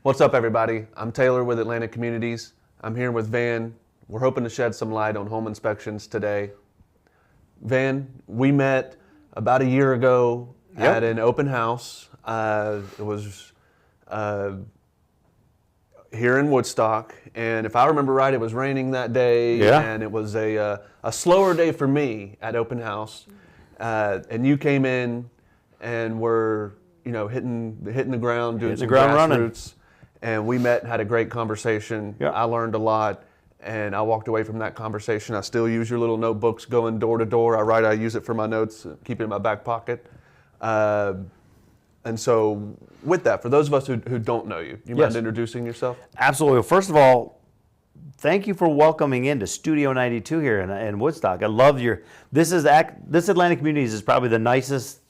What's up, everybody? I'm Taylor with Atlantic Communities. I'm here with Van. We're hoping to shed some light on home inspections today. Van, we met about a year ago at an open house. It was here in Woodstock, and if I remember right, it was raining that day, and it was a slower day for me at open house. And you came in and were hitting the ground, doing some grassroots. And we met and had a great conversation. Yep. I learned a lot, and I walked away from that conversation. I still use your little notebooks going door to door. I use it for my notes, keep it in my back pocket. And so with that, for those of us who don't know you, mind introducing yourself? Absolutely. Well, first of all, thank you for welcoming into Studio 92 here in Woodstock. I love this Atlantic Communities is probably the nicest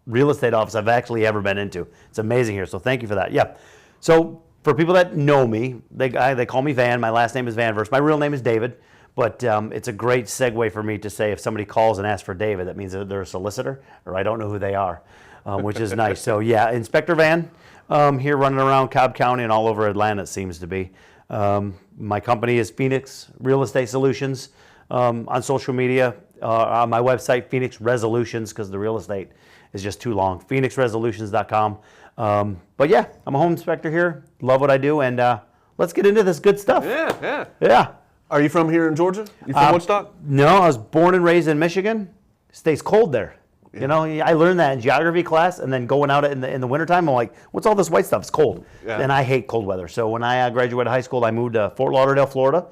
real estate office I've actually ever been into. It's amazing here, so thank you for that. Yeah. So for people that know me, they call me Van. My last name is Van Vurst. My real name is David, but it's a great segue for me to say if somebody calls and asks for David, that means that they're a solicitor, or I don't know who they are, which is nice. So yeah, Inspector Van here running around Cobb County and all over Atlanta, it seems to be. My company is Phoenix Real Estate Solutions on social media, on my website, Phoenix Resolutions, because the real estate is just too long, phoenixresolutions.com. But yeah, I'm a home inspector here. Love what I do, and let's get into this good stuff. Yeah. Are you from here in Georgia? You from Woodstock? No, I was born and raised in Michigan. Stays cold there. Yeah. I learned that in geography class, and then going out in the wintertime, I'm like, what's all this white stuff? It's cold. Yeah. And I hate cold weather. So when I graduated high school, I moved to Fort Lauderdale, Florida.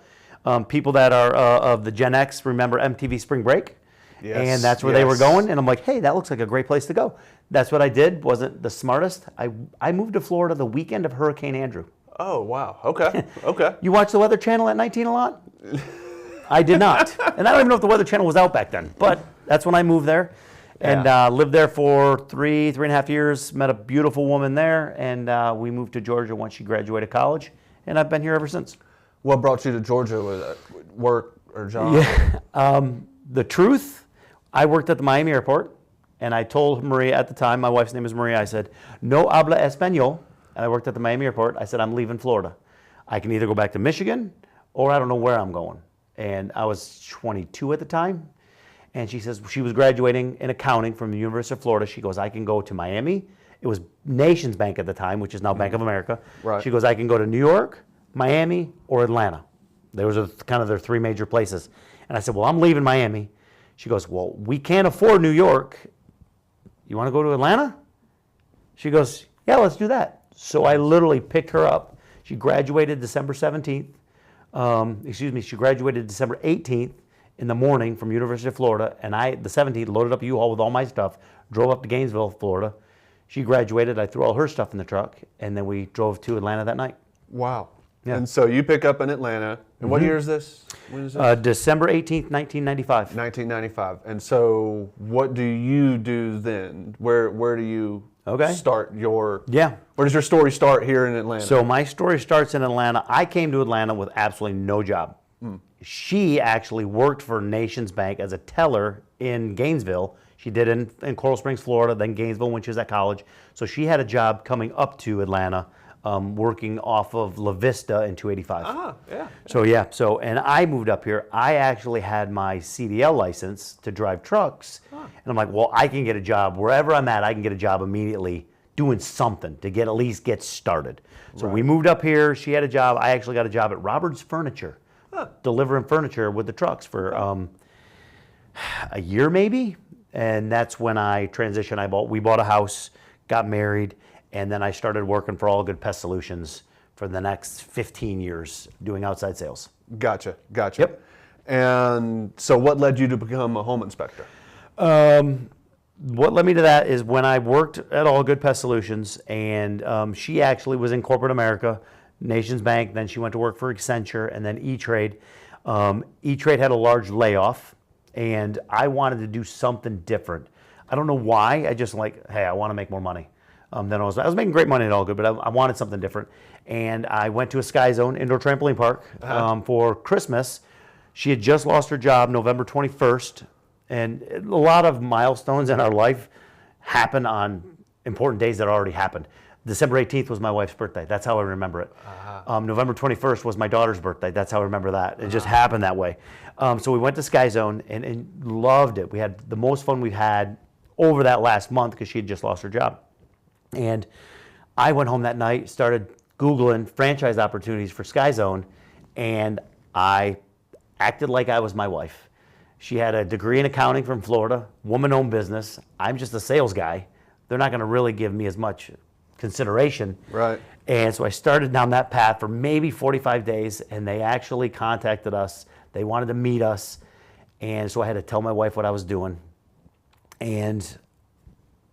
People that are of the Gen X remember MTV Spring Break. Yes, and that's where they were going, and I'm like, hey, that looks like a great place to go. That's what I did. Wasn't the smartest. I moved to Florida the weekend of Hurricane Andrew. Oh, wow. Okay. You watch the Weather Channel at 19 a lot? I did not. And I don't even know if the Weather Channel was out back then, but that's when I moved there. And lived there for three and a half years, met a beautiful woman there, and we moved to Georgia once she graduated college, and I've been here ever since. What brought you to Georgia? with work or job? Yeah. The truth, I worked at the Miami airport, and I told Maria at the time, my wife's name is Maria, I said, no habla español, and I worked at the Miami airport. I said, I'm leaving Florida. I can either go back to Michigan, or I don't know where I'm going. And I was 22 at the time, and she says she was graduating in accounting from the University of Florida. She goes, I can go to Miami. It was Nations Bank at the time, which is now Bank of America. Right. She goes, I can go to New York, Miami, or Atlanta. Those are kind of their three major places. And I said, well, I'm leaving Miami. She goes, well, we can't afford New York. You want to go to Atlanta? She goes, yeah, let's do that. So I literally picked her up. She graduated December 17th. She graduated December 18th in the morning from University of Florida. And the 17th, loaded up a U-Haul with all my stuff, drove up to Gainesville, Florida. She graduated. I threw all her stuff in the truck, and then we drove to Atlanta that night. Wow. Yeah. And so you pick up in Atlanta. And what year is this? When is this? December 18th, 1995. 1995. And so what do you do then? Where do you start your... Yeah. Where does your story start here in Atlanta? So my story starts in Atlanta. I came to Atlanta with absolutely no job. She actually worked for Nations Bank as a teller in Gainesville. She did in Coral Springs, Florida, then Gainesville when she was at college. So she had a job coming up to Atlanta. Working off of La Vista in 285. So and I moved up here. I actually had my CDL license to drive trucks. And I'm like, well, I can get a job wherever I'm at. I can get a job immediately doing something to at least get started. So we moved up here. She had a job. I actually got a job at Robert's Furniture, delivering furniture with the trucks for a year maybe. And that's when I transitioned. We bought a house, got married, and then I started working for All Good Pest Solutions for the next 15 years doing outside sales. Gotcha. Yep. And so what led you to become a home inspector? What led me to that is when I worked at All Good Pest Solutions, and she actually was in corporate America, Nations Bank, then she went to work for Accenture, and then E-Trade. E-Trade had a large layoff, and I wanted to do something different. I don't know why, I just hey, I want to make more money. Then I was making great money at All Good, but I wanted something different. And I went to a Sky Zone indoor trampoline park for Christmas. She had just lost her job November 21st. And a lot of milestones in our life happen on important days that already happened. December 18th was my wife's birthday. That's how I remember it. November 21st was my daughter's birthday. That's how I remember that. It just happened that way. So we went to Sky Zone and loved it. We had the most fun we've had over that last month because she had just lost her job. And I went home that night, started Googling franchise opportunities for Sky Zone, and I acted like I was my wife. She had a degree in accounting from Florida, woman-owned business. I'm just a sales guy. They're not going to really give me as much consideration. Right. And so I started down that path for maybe 45 days, and they actually contacted us. They wanted to meet us, and so I had to tell my wife what I was doing. And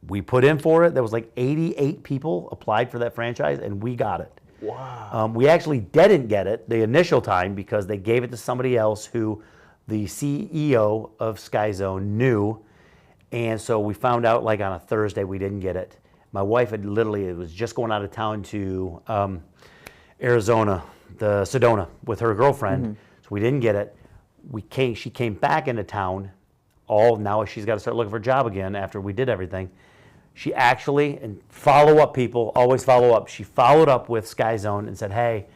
we put in for it. There was like 88 people applied for that franchise, and we got it. Wow. We actually didn't get it the initial time because they gave it to somebody else who the CEO of Sky Zone knew. And so we found out like on a Thursday we didn't get it. My wife had literally, it was just going out of town to Arizona, the Sedona, with her girlfriend. So we didn't get it. She came back into town. Now she's got to start looking for a job again after we did everything. She actually, and follow up people, always follow up. She followed up with Sky Zone and said, hey,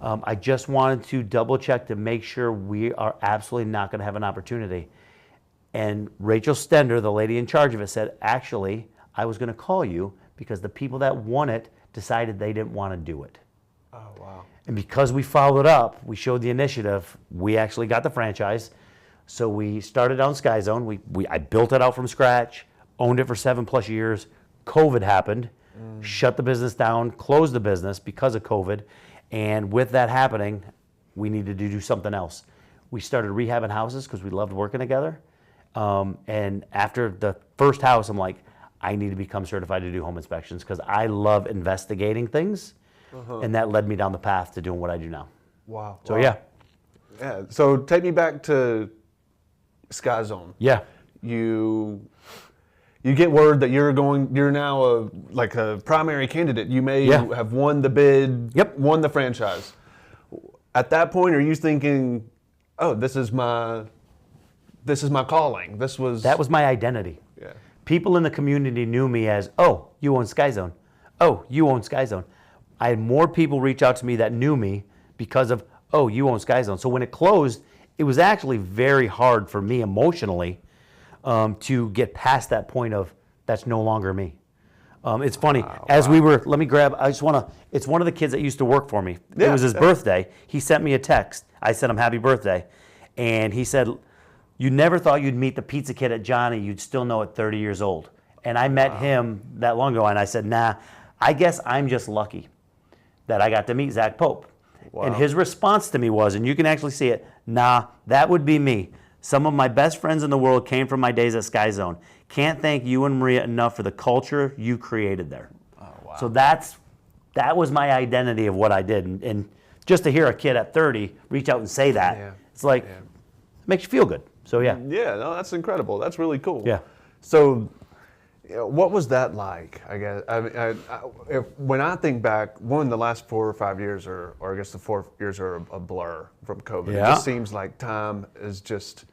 I just wanted to double check to make sure we are absolutely not going to have an opportunity. And Rachel Stender, the lady in charge of it, said, actually, I was going to call you because the people that won it decided they didn't want to do it. Oh, wow. And because we followed up, we showed the initiative, we actually got the franchise. So we started on Sky Zone. I built it out from scratch, owned it for 7+ years. COVID happened, shut the business down, closed the business because of COVID. And with that happening, we needed to do something else. We started rehabbing houses because we loved working together. And after the first house, I'm like, I need to become certified to do home inspections because I love investigating things. And that led me down the path to doing what I do now. Wow. So yeah. Yeah. So take me back to Sky Zone. Yeah. You get word that you're now a primary candidate. You may have won the bid, won the franchise. At that point, are you thinking, oh, this is my calling? That was my identity. Yeah. People in the community knew me as, oh, you own Sky Zone. Oh, you own Sky Zone. I had more people reach out to me that knew me because of, oh, you own Sky Zone. So when it closed, it was actually very hard for me emotionally to get past that point of that's no longer me. It's funny, it's one of the kids that used to work for me. It was his birthday. He sent me a text. I sent him happy birthday. And he said, you never thought you'd meet the pizza kid at Johnny, you'd still know at 30 years old. And I met him that long ago, and I said, nah, I guess I'm just lucky that I got to meet Zach Pope. Wow. And his response to me was, and you can actually see it, nah, that would be me. Some of my best friends in the world came from my days at Sky Zone. Can't thank you and Maria enough for the culture you created there. Oh, wow. So that was my identity of what I did. And just to hear a kid at 30 reach out and say that, it's like, it makes you feel good. So yeah. Yeah, no, that's incredible. That's really cool. Yeah. So what was that like? I guess when I think back, the last 4 or 5 years, or I guess the 4 years are a blur from COVID. Yeah. It just seems like time is just,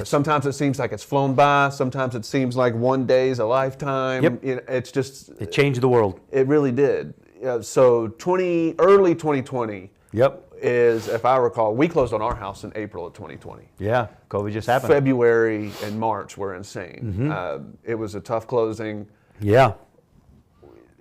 sometimes it seems like it's flown by. Sometimes it seems like one day is a lifetime. Yep. It's just. It changed the world. It really did. So early 2020. Yep. Is, if I recall, we closed on our house in April of 2020. Yeah, COVID just happened. February and March were insane. It was a tough closing. Yeah.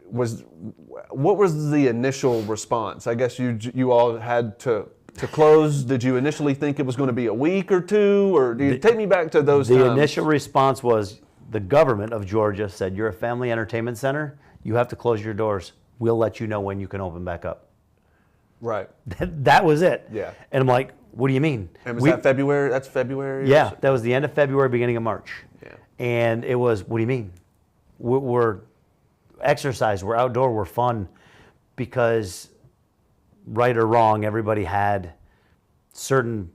What was the initial response? I guess you all had to close. Did you initially think it was going to be a week or two, or do you take me back to those times? The initial response was the government of Georgia said, you're a family entertainment center. You have to close your doors. We'll let you know when you can open back up. Right. That was it. Yeah. And I'm like, what do you mean? And was that February? That's February? Yeah, that was the end of February, beginning of March. Yeah. And it was, what do you mean? We're exercise, we're outdoor, we're fun. Because right or wrong, everybody had certain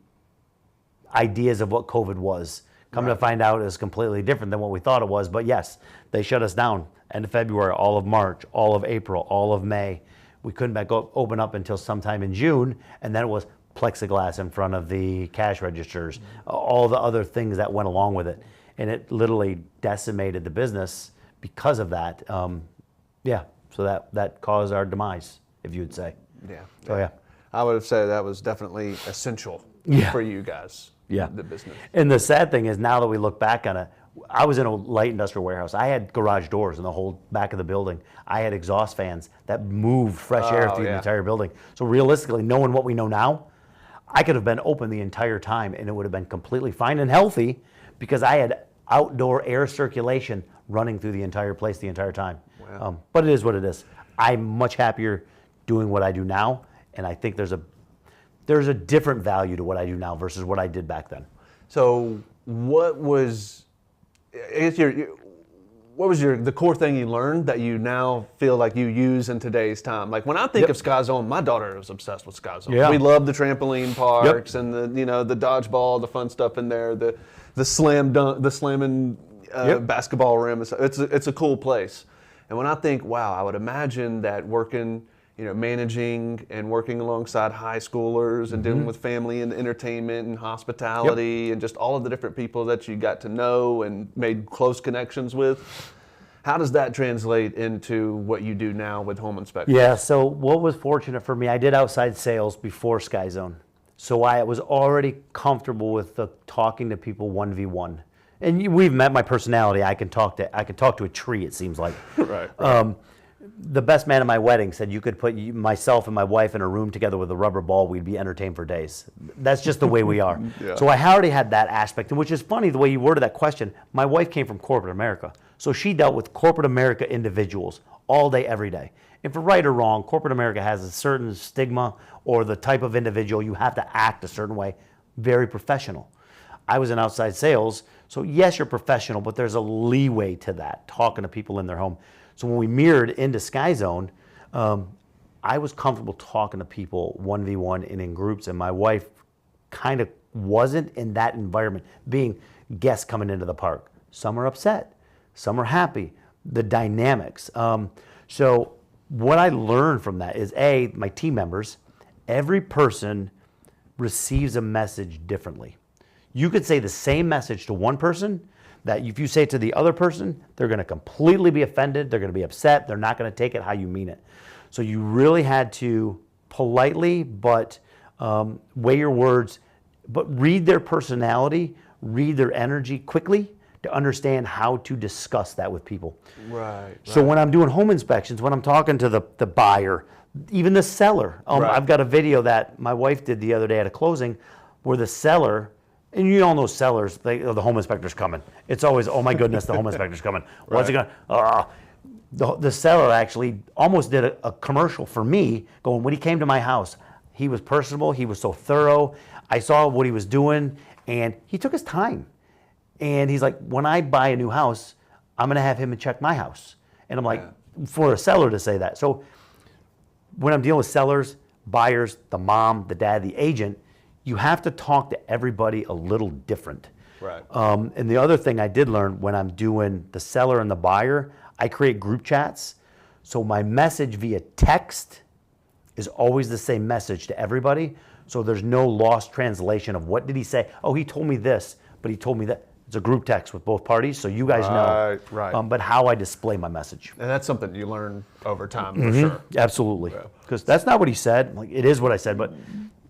ideas of what COVID was. Come to find out, it's completely different than what we thought it was. But yes, they shut us down end of February, all of March, all of April, all of May. We couldn't open up until sometime in June, and then it was plexiglass in front of the cash registers, all the other things that went along with it. And it literally decimated the business because of that. So that caused our demise, if you would say. Yeah. So yeah. I would have said that was definitely essential for you guys. Yeah. The business. And the sad thing is, now that we look back on it, I was in a light industrial warehouse. I had garage doors in the whole back of the building. I had exhaust fans that moved fresh air through the entire building. So realistically, knowing what we know now, I could have been open the entire time and it would have been completely fine and healthy because I had outdoor air circulation running through the entire place the entire time. Wow. But it is what it is. I'm much happier doing what I do now, and I think there's a different value to what I do now versus what I did back then. So what was, I guess the core thing you learned that you now feel like you use in today's time? Like when I think of Sky Zone, my daughter is obsessed with Sky Zone. Yeah. We love the trampoline parks and the dodgeball, the fun stuff in there, the slamming basketball rim. It's a cool place. And when I think, wow, I would imagine that working, managing and working alongside high schoolers and dealing with family and entertainment and hospitality and just all of the different people that you got to know and made close connections with. How does that translate into what you do now with home inspection? Yeah, so what was fortunate for me, I did outside sales before Sky Zone. So I was already comfortable with talking to people 1v1. And we've met my personality. I can talk to a tree, it seems like. Right. The best man at my wedding said you could put myself and my wife in a room together with a rubber ball, we'd be entertained for days. That's just the way we are. So I already had that aspect, and which is funny the way you worded that question. My wife came from corporate America, so she dealt with corporate America individuals all day, every day. And for right or wrong, corporate America has a certain stigma or the type of individual you have to act a certain way, very professional. I was in outside sales, so yes, you're professional, but there's a leeway to that, talking to people in their home. So when we mirrored into Sky Zone, I was comfortable talking to people 1v1 and in groups, and my wife kind of wasn't in that environment, being guests coming into the park. Some are upset, some are happy, the dynamics. So what I learned from that is, my team members, every person receives a message differently. You could say the same message to one person that if you say it to the other person, they're going to completely be offended, they're going to be upset, they're not going to take it how you mean it. So you really had to politely, but weigh your words, but read their personality, read their energy quickly to understand how to discuss that with people. Right. So when I'm doing home inspections, when I'm talking to the buyer, even the seller, I've got a video that my wife did the other day at a closing where the seller, and you all know sellers, the home inspector's coming. It's always, oh my goodness, the home inspector's coming. What's it going the seller actually almost did a commercial for me going, when he came to my house, he was personable, he was so thorough. I saw what he was doing, and he took his time. And he's like, when I buy a new house, I'm going to have him check my house. And I'm like, for a seller to say that. So when I'm dealing with sellers, buyers, the mom, the dad, the agent, you have to talk to everybody a little different. Right. And the other thing I did learn when I'm doing the seller and the buyer, I create group chats. So my message via text is always the same message to everybody. So there's no lost translation of what did he say? Oh, he told me this, but he told me that. It's a group text with both parties, so you guys know. Right. But how I display my message. And that's something you learn over time, for sure. Absolutely. Because that's not what he said. Like, it is what I said, but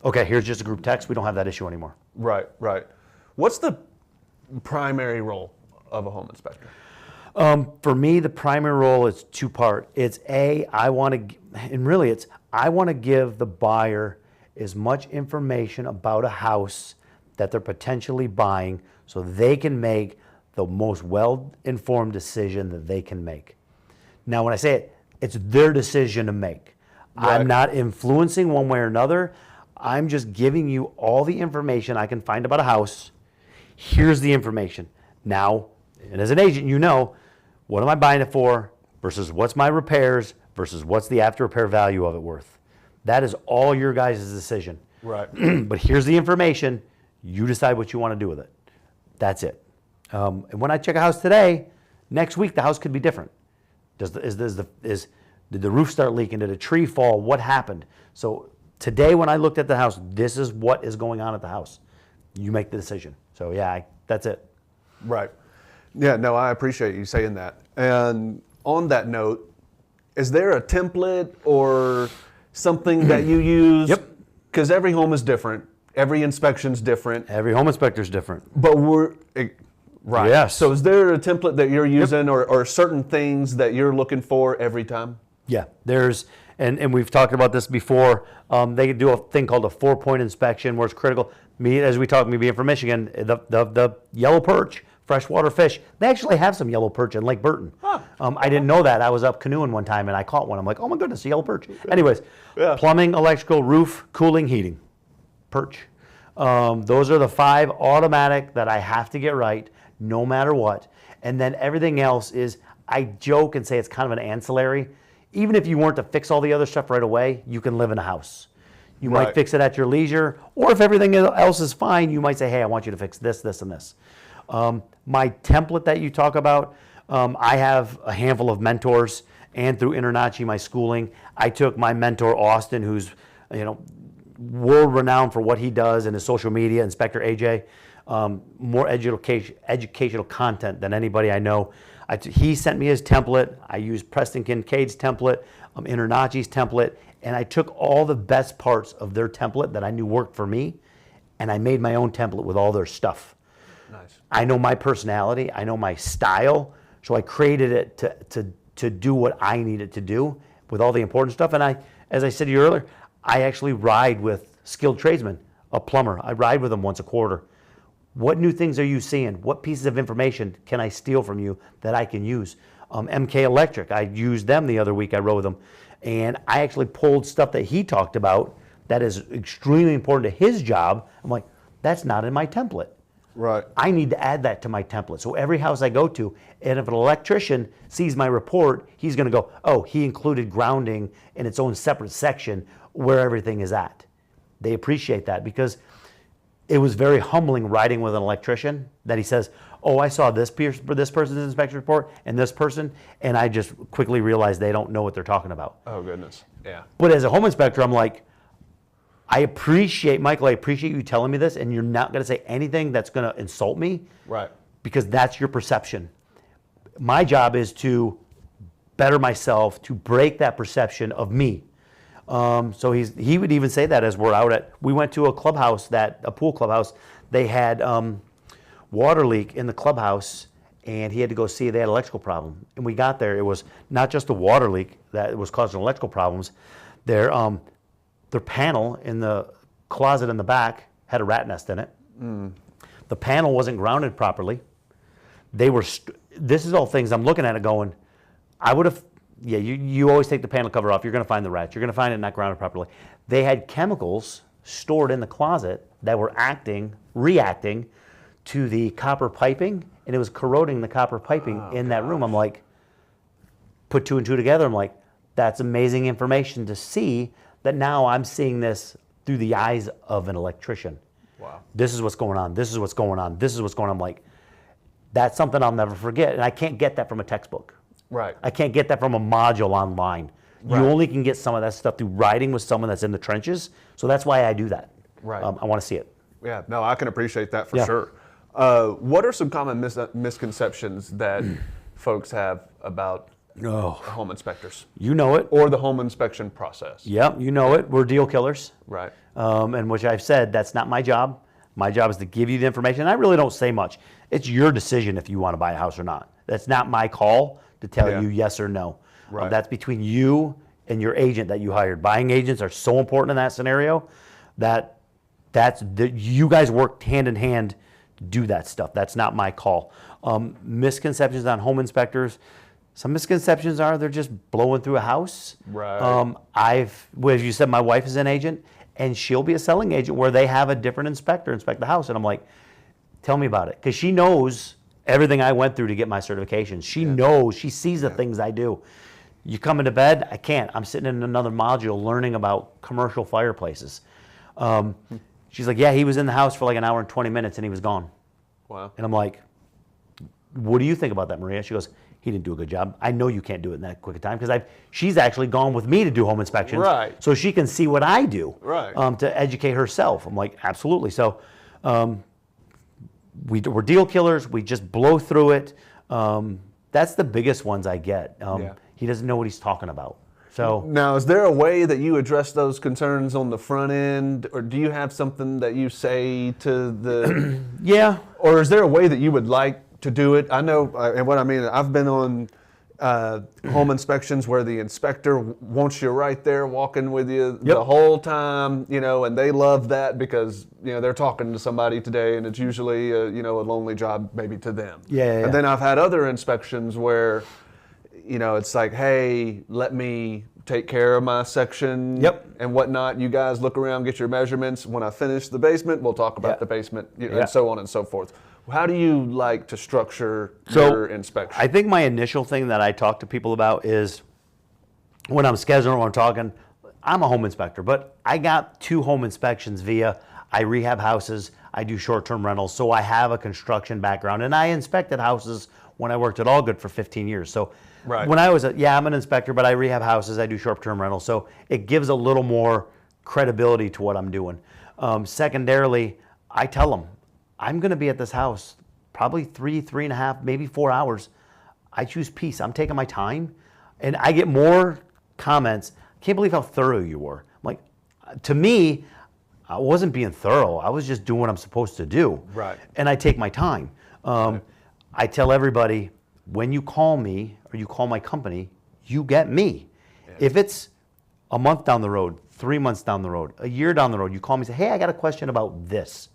okay, here's just a group text. We don't have that issue anymore. Right. What's the primary role of a home inspector? For me, the primary role is two-part. It's I want to give the buyer as much information about a house that they're potentially buying so they can make the most well-informed decision that they can make. Now, when I say it, it's their decision to make. Right. I'm not influencing one way or another. I'm just giving you all the information I can find about a house. Here's the information. Now, and as an agent, you know, what am I buying it for versus what's my repairs versus what's the after repair value of it worth. That is all your guys' decision. Right. But here's the information. You decide what you want to do with it. That's it. And when I check a house today, next week the house could be different. Did the roof start leaking? Did a tree fall? What happened? So today when I looked at the house, this is what is going on at the house. You make the decision. So yeah, that's it. Right. Yeah, no, I appreciate you saying that. And on that note, Is there a template or something that you use? Yep. Because every home is different. Every inspection's different. Every home inspector's different. But right. Yes. So is there a template that you're using or certain things that you're looking for every time? Yeah, there's, and we've talked about this before. They do a thing called a 4-point inspection where it's critical. Me, as we talk, me being from Michigan, the yellow perch, freshwater fish, they actually have some yellow perch in Lake Burton. Huh. I didn't know that. I was up canoeing one time and I caught one. I'm like, oh my goodness, a yellow perch. Anyways, plumbing, electrical, roof, cooling, heating, perch. Those are the 5 automatic that I have to get right no matter what. And then everything else is, I joke and say it's kind of an ancillary. Even if you weren't to fix all the other stuff right away, you can live in a house. You might fix it at your leisure, or if everything else is fine, you might say, hey, I want you to fix this, this, and this. My template that you talk about, I have a handful of mentors, and through InterNACHI, my schooling, I took my mentor, Austin, who's world-renowned for what he does in his social media, Inspector AJ, more educational content than anybody I know. He sent me his template. I used Preston Kincaid's template, InterNACHI's template, and I took all the best parts of their template that I knew worked for me, and I made my own template with all their stuff. Nice. I know my personality. I know my style, so I created it to do what I needed to do with all the important stuff. And as I said to you earlier, I actually ride with skilled tradesmen, a plumber. I ride with them once a quarter. What new things are you seeing? What pieces of information can I steal from you that I can use? MK Electric, I used them the other week. I rode with them. And I actually pulled stuff that he talked about that is extremely important to his job. I'm like, that's not in my template. Right. I need to add that to my template. So every house I go to, and if an electrician sees my report, he's going to go, oh, he included grounding in its own separate section where everything is at. They appreciate that because it was very humbling riding with an electrician that he says, oh, I saw this person's inspection report and this person, and I just quickly realized they don't know what they're talking about. Oh, goodness. Yeah. But as a home inspector, I'm like, Michael, I appreciate you telling me this, and you're not going to say anything that's going to insult me. Right. Because that's your perception. My job is to better myself, to break that perception of me. So he would even say that as we're out we went to a clubhouse, a pool clubhouse. They had water leak in the clubhouse, and he had to go see they had an electrical problem. And we got there, it was not just a water leak that was causing electrical problems. Their panel in the closet in the back had a rat nest in it. Mm. The panel wasn't grounded properly. This is all things I'm looking at it going, I would have, you always take the panel cover off, you're going to find the rats, you're going to find it not grounded properly. They had chemicals stored in the closet that were reacting to the copper piping, and it was corroding the copper piping in that room. I'm like, put 2 and 2 together, I'm like, that's amazing information to see that now I'm seeing this through the eyes of an electrician. Wow. This is what's going on, this is what's going on, this is what's going on. I'm like, that's something I'll never forget, and I can't get that from a textbook. Right. I can't get that from a module online. Right. You only can get some of that stuff through riding with someone that's in the trenches, so that's why I do that. Right. I want to see it. Yeah, no, I can appreciate that for sure. What are some common misconceptions that folks have about home inspectors? You know it. Or the home inspection process? Yep, you know it. We're deal killers. Right. And which I've said, that's not my job. My job is to give you the information. And I really don't say much. It's your decision if you want to buy a house or not. That's not my call to tell you yes or no. Right. That's between you and your agent that you hired. Buying agents are so important in that scenario that you guys work hand in hand to do that stuff. That's not my call. Misconceptions on home inspectors. Some misconceptions are they're just blowing through a house. Right. As you said, my wife is an agent, and she'll be a selling agent where they have a different inspector inspect the house. And I'm like, tell me about it. Because she knows everything I went through to get my certifications. She knows, she sees the things I do. You come into bed, I can't. I'm sitting in another module learning about commercial fireplaces. She's like, yeah, he was in the house for like an hour and 20 minutes and he was gone. Wow. And I'm like, what do you think about that, Maria? She goes, he didn't do a good job. I know you can't do it in that quick a time because she's actually gone with me to do home inspections. Right. So she can see what I do. Right. To educate herself. I'm like, absolutely. So we're deal killers. We just blow through it. That's the biggest ones I get. he doesn't know what he's talking about. So now, is there a way that you address those concerns on the front end, or do you have something that you say to the? Yeah. Or is there a way that you would like to do it? I know, and what I mean, I've been on home inspections where the inspector wants you right there, walking with you the whole time, and they love that because they're talking to somebody today, and it's usually a lonely job maybe to them. Yeah. And then I've had other inspections where. It's like, hey, let me take care of my section and whatnot. You guys look around, get your measurements. When I finish the basement, we'll talk about the basement, and so on and so forth. How do you like to structure your inspection? I think my initial thing that I talk to people about is when I'm scheduling or I'm talking, I'm a home inspector, but I got 2 home inspections via I rehab houses, I do short-term rentals, so I have a construction background, and I inspected houses when I worked at Allgood for 15 years. So when I was I'm an inspector, but I rehab houses, I do short-term rentals, so it gives a little more credibility to what I'm doing. Secondarily, I tell them, I'm going to be at this house probably 3.5, maybe 4 hours. I choose peace. I'm taking my time, and I get more comments. I can't believe how thorough you were. I'm like, to me, I wasn't being thorough. I was just doing what I'm supposed to do. Right. And I take my time. I tell everybody, when you call me or you call my company, you get me. Yeah. If it's a month down the road, 3 months down the road, a year down the road, you call me and say, hey, I got a question about this.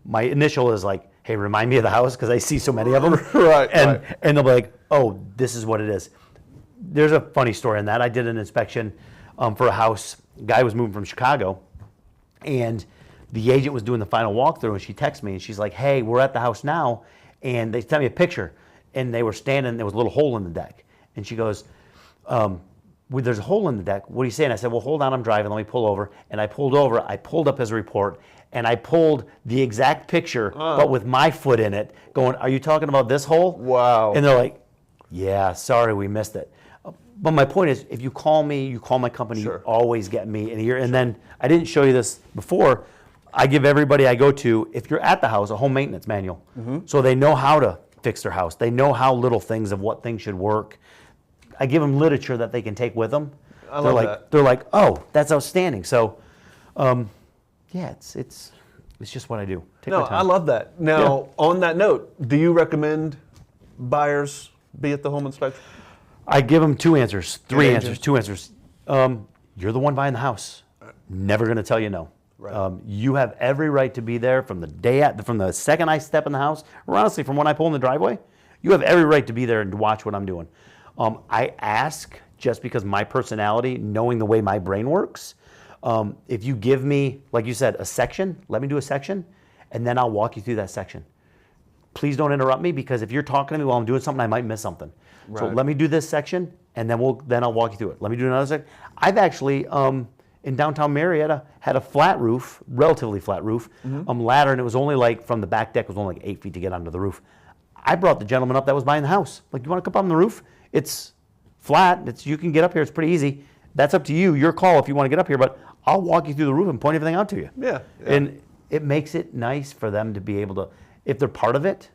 My initial is like, hey, remind me of the house because I see so many of them. And they'll be like, oh, this is what it is. There's a funny story on that. I did an inspection for a house. A guy was moving from Chicago, and the agent was doing the final walkthrough, and she texted me, and she's like, hey, we're at the house now, and they sent me a picture, and they were standing, there was a little hole in the deck. And she goes, there's a hole in the deck. What are you saying? I said, well, hold on, I'm driving. Let me pull over. And I pulled over. I pulled up his report, and I pulled the exact picture, but with my foot in it, going, are you talking about this hole? Wow. And they're like, yeah, sorry, we missed it. But my point is, if you call me, you call my company, you always get me in here. And then, I didn't show you this before, I give everybody I go to, if you're at the house, a home maintenance manual. So they know how to fix their house. They know how little things of what things should work. I give them literature that they can take with them. I love that. They're like, oh, that's outstanding. So, yeah, it's just what I do. Take my time. I love that. Now, on that note, do you recommend buyers be at the home inspection? I give them 2 answers, 3 answers, 2 answers. You're the one buying the house. Never going to tell you no. Right. You have every right to be there from the second I step in the house, or honestly, from when I pull in the driveway. You have every right to be there and to watch what I'm doing. I ask just because my personality, knowing the way my brain works. If you give me, like you said, a section, let me do a section, and then I'll walk you through that section. Please don't interrupt me, because if you're talking to me while I'm doing something, I might miss something. Right. So let me do this section, and then I'll walk you through it. Let me do another section. I've actually, in downtown Marietta, had a flat roof, relatively flat roof, ladder, and it was only like, from the back deck, it was only like 8 feet to get onto the roof. I brought the gentleman up that was buying the house. Like, you want to come up on the roof? It's flat. You can get up here. It's pretty easy. That's up to you. Your call if you want to get up here, but I'll walk you through the roof and point everything out to you. Yeah. And it makes it nice for them to be able to, if they're part of it,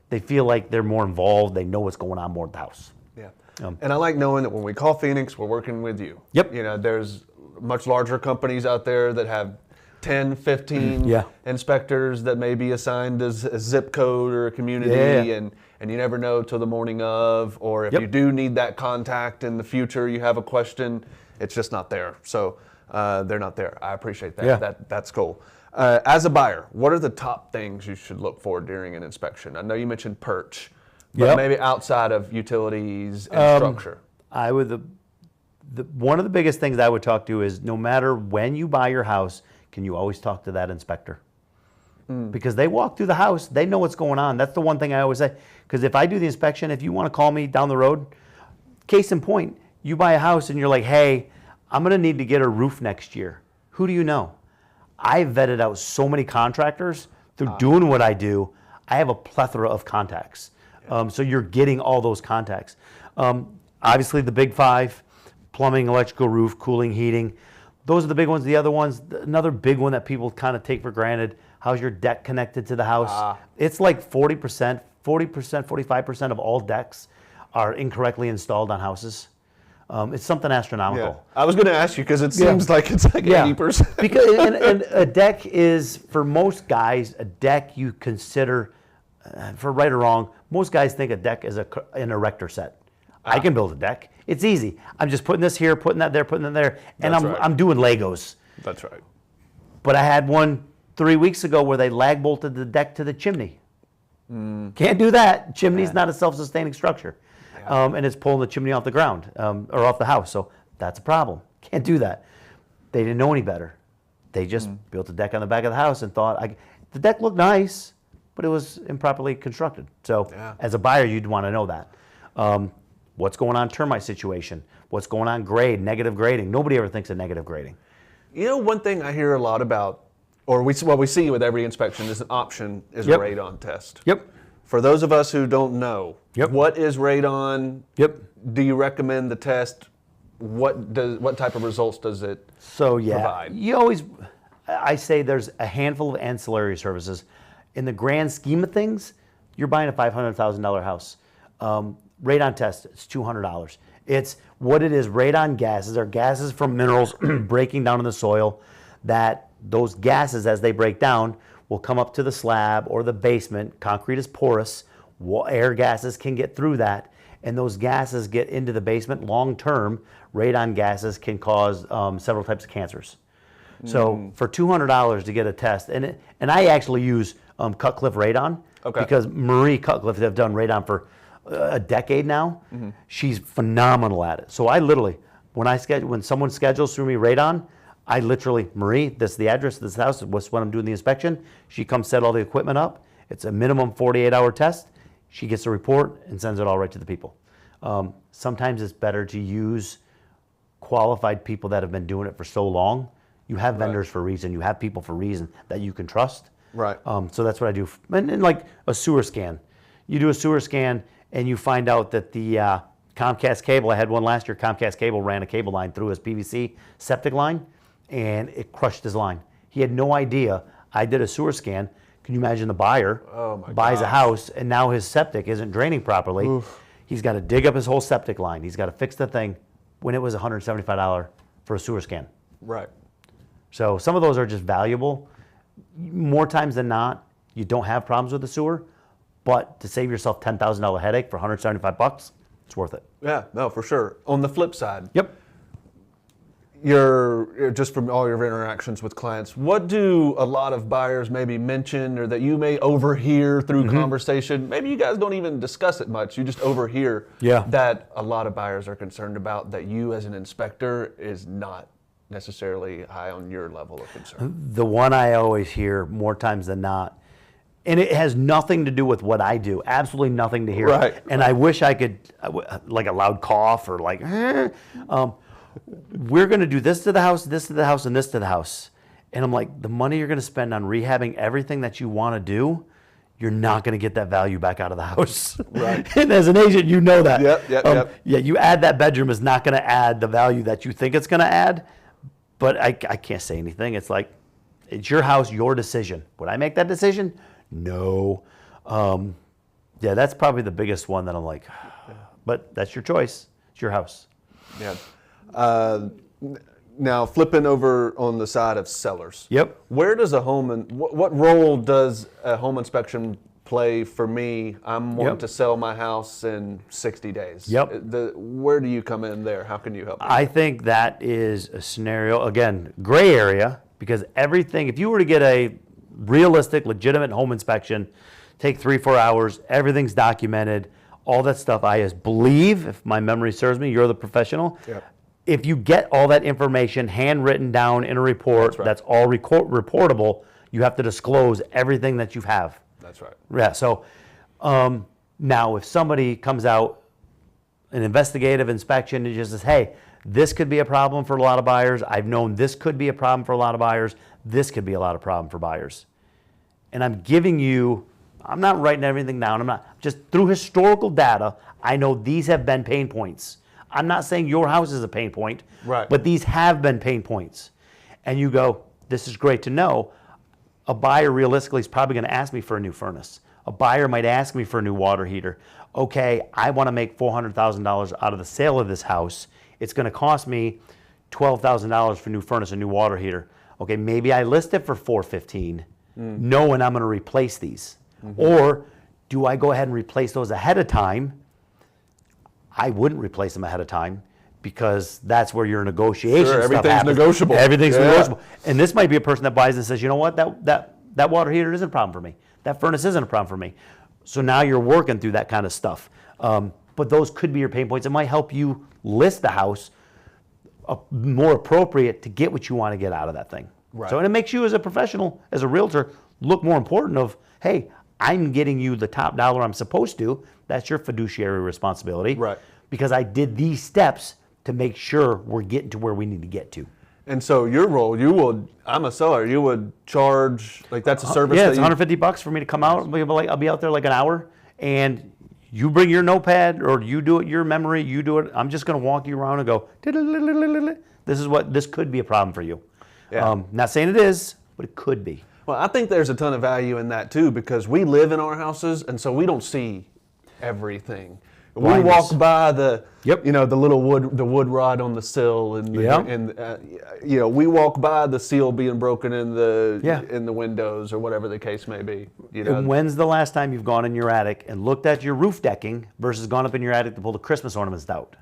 they feel like they're more involved. They know what's going on more at the house. Yeah. And I like knowing that when we call Phoenix, we're working with you. Yep. There's much larger companies out there that have 10, 15 inspectors that may be assigned as a zip code or a community, and you never know till the morning of, or if you do need that contact in the future, you have a question, it's just not there. So they're not there. I appreciate that. Yeah. That's cool. As a buyer, what are the top things you should look for during an inspection? I know you mentioned perch, but maybe outside of utilities and structure. One of the biggest things I would talk to is, no matter when you buy your house, can you always talk to that inspector? Because they walk through the house, they know what's going on. That's the one thing I always say. Because if I do the inspection, if you want to call me down the road, case in point, you buy a house and you're like, hey, I'm going to need to get a roof next year. Who do you know? I vetted out so many contractors through doing what I do. I have a plethora of contacts. So you're getting all those contacts. Obviously, the big 5, plumbing, electrical, roof, cooling, heating. Those are the big ones. The other ones, another big one that people kind of take for granted, how's your deck connected to the house? It's like 40%, 45% of all decks are incorrectly installed on houses. It's something astronomical. Yeah. I was going to ask you because it seems like it's like 80%. Because and a deck is, for most guys, a deck you consider, for right or wrong, most guys think a deck is an erector set. I can build a deck. It's easy. I'm just putting this here, putting that there, putting that there, and I'm doing Legos. That's right. But I had one 3 weeks ago where they lag bolted the deck to the chimney. Can't do that. Chimney's not a self-sustaining structure. And it's pulling the chimney off the ground or off the house. So that's a problem. Can't do that. They didn't know any better. They just built a deck on the back of the house and thought, the deck looked nice, but it was improperly constructed. So as a buyer, you'd want to know that. What's going on termite situation? What's going on grade, negative grading? Nobody ever thinks of negative grading. You know, one thing I hear a lot about, or what we see with every inspection is an option is a radon test. For those of us who don't know, what is radon? Do you recommend the test? What type of results does it provide? I say there's a handful of ancillary services. In the grand scheme of things, you're buying a $500,000 house. Radon test, it's $200. It's what it is. Radon gases are gases from minerals breaking down in the soil, that those gases, as they break down, will come up to the slab or the basement. Concrete is porous. Air gases can get through that, and those gases get into the basement. Long term, radon gases can cause several types of cancers. So for $200 to get a test, and I actually use Cutcliffe Radon because Marie Cutcliffe have done radon for a decade now. She's phenomenal at it. So I literally, when someone schedules through me radon, I literally, Marie, this is the address of this house, what's when I'm doing the inspection. She comes set all the equipment up. It's a minimum 48-hour test. She gets a report and sends it all right to the people. Sometimes it's better to use qualified people that have been doing it for so long. You have vendors for a reason. You have people for a reason that you can trust. So that's what I do. And like a sewer scan. You do a sewer scan and you find out that the Comcast cable, I had one last year, Comcast cable ran a cable line through his PVC septic line, and it crushed his line. He had no idea. I did a sewer scan. Can you imagine the buyer buys a house and now his septic isn't draining properly? He's got to dig up his whole septic line. He's got to fix the thing when it was $175 for a sewer scan. So some of those are just valuable. More times than not, you don't have problems with the sewer, but to save yourself $10,000 headache for $175, it's worth it. Yeah, no, for sure. On the flip side, you're just from all your interactions with clients, what do a lot of buyers maybe mention or that you may overhear through conversation? Maybe you guys don't even discuss it much. You just overhear that a lot of buyers are concerned about that you as an inspector is not necessarily high on your level of concern. The one I always hear more times than not, and it has nothing to do with what I do, absolutely nothing to hear. And I wish I could, like a loud cough or like, we're going to do this to the house, this to the house, and this to the house. And I'm like, the money you're going to spend on rehabbing everything that you want to do, you're not going to get that value back out of the house. And as an agent, you know that. Yeah, you add that bedroom is not going to add the value that you think it's going to add. But I can't say anything. It's like, it's your house, your decision. Would I make that decision? No. Yeah, that's probably the biggest one that I'm like, but that's your choice. It's your house. Now, flipping over on the side of sellers. Where does what role does a home inspection play for me? I'm wanting to sell my house in 60 days. Where do you come in there? How can you help me? I think that is a scenario, again, gray area, because everything, if you were to get a realistic, legitimate home inspection, take 3-4 hours, everything's documented, all that stuff, I believe, if my memory serves me, you're the professional. If you get all that information handwritten down in a report that's all reportable, you have to disclose everything that you have. So now if somebody comes out, an investigative inspection, and just says, hey, this could be a problem for a lot of buyers. I've known this could be a problem for a lot of buyers. This could be a lot of problem for buyers. And I'm giving you, I'm not writing everything down. I'm not, just through historical data, I know these have been pain points. I'm not saying your house is a pain point, but these have been pain points. And you go, this is great to know. A buyer realistically is probably going to ask me for a new furnace. A buyer might ask me for a new water heater. Okay, I want to make $400,000 out of the sale of this house, it's going to cost me $12,000 for new furnace and new water heater. Okay, maybe I list it for $415, knowing I'm going to replace these. Or do I go ahead and replace those ahead of time? I wouldn't replace them ahead of time because that's where your negotiation stuff everything's happens. negotiable. Everything's negotiable. And this might be a person that buys and says, you know what, that water heater isn't a problem for me. That furnace isn't a problem for me. So now you're working through that kind of stuff. But those could be your pain points. It might help you list the house more appropriate to get what you want to get out of that thing. Right. So, and it makes you as a professional, as a realtor, look more important of, hey, I'm getting you the top dollar I'm supposed to. That's your fiduciary responsibility. Right. Because I did these steps to make sure we're getting to where we need to get to. And so your role, I'm a seller, you would charge, like that's a service Yeah, that it's $150 for me to come out. I'll be out there like an hour, and you bring your notepad or you do it your memory, you do it. I'm just going to walk you around and go, this could be a problem for you. Yeah. Not saying it is, but it could be. Well, I think there's a ton of value in that too, because we live in our houses, and so we don't see everything. Blindness. We walk by the, Yep. the little wood rod on the sill, and we walk by the seal being broken in the windows or whatever the case may be. And when's the last time you've gone in your attic and looked at your roof decking versus gone up in your attic to pull the Christmas ornaments out?